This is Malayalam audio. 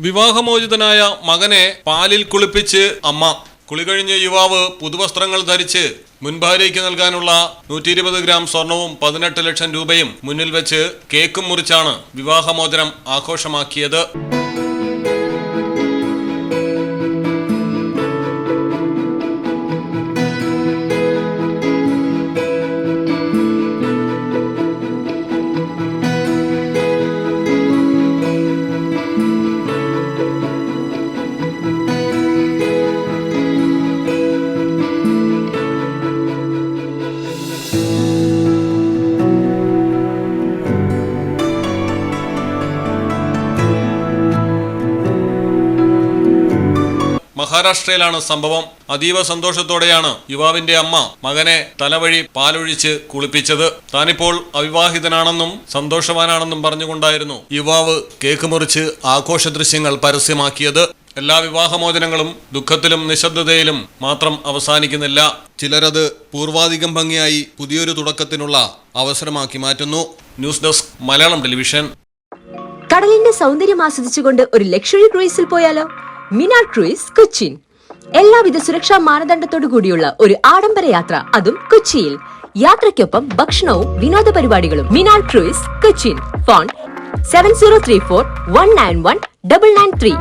വിവാഹമോചിതനായ മകനെ പാലിൽ കുളിപ്പിച്ച് അമ്മ. കുളി കഴിഞ്ഞ യുവാവ് പുതുവസ്ത്രങ്ങൾ ധരിച്ച് മുൻഭാര്യയ്ക്ക് നൽകാനുള്ള 120 ഗ്രാം സ്വർണവും 18 ലക്ഷം രൂപയും മുന്നിൽ വെച്ച് കേക്കും മുറിച്ചാണ് വിവാഹമോചനം ആഘോഷമാക്കിയത്. മഹാരാഷ്ട്രയിലാണ് സംഭവം. അതീവ സന്തോഷത്തോടെയാണ് യുവാവിന്റെ അമ്മ മകനെ തലവഴി പാലൊഴിച്ച് കുളിപ്പിച്ചത്. താനിപ്പോൾ അവിവാഹിതനാണെന്നും സന്തോഷവാനാണെന്നും പറഞ്ഞുകൊണ്ടായിരുന്നു യുവാവ് കേക്ക് മുറിച്ച് ആഘോഷ ദൃശ്യങ്ങൾ പരസ്യമാക്കിയത്. എല്ലാ വിവാഹമോചനങ്ങളും ദുഃഖത്തിലും നിശബ്ദതയിലും മാത്രം അവസാനിക്കുന്നില്ല. ചിലരത് പൂർവാധികം ഭംഗിയായി പുതിയൊരു തുടക്കത്തിനുള്ള അവസരമാക്കി മാറ്റുന്നു. News desk Malayalam television. കടലിന്റെ സൗന്ദര്യം ആസ്വദിച്ചുകൊണ്ട് ഒരു ലക്ഷറി ക്രൂയിസിൽ പോയാലോ? മിനാർ ക്രൂയിസ് കൊച്ചിൻ. എല്ലാവിധ സുരക്ഷാ മാനദണ്ഡത്തോടു കൂടിയുള്ള ഒരു ആഡംബര യാത്ര, അതും കൊച്ചിയിൽ. യാത്രയ്ക്കൊപ്പം ഭക്ഷണവും വിനോദ പരിപാടികളും. മിനാർ ക്രൂയിസ് കൊച്ചിൻ. ഫോൺ 7034 191 993.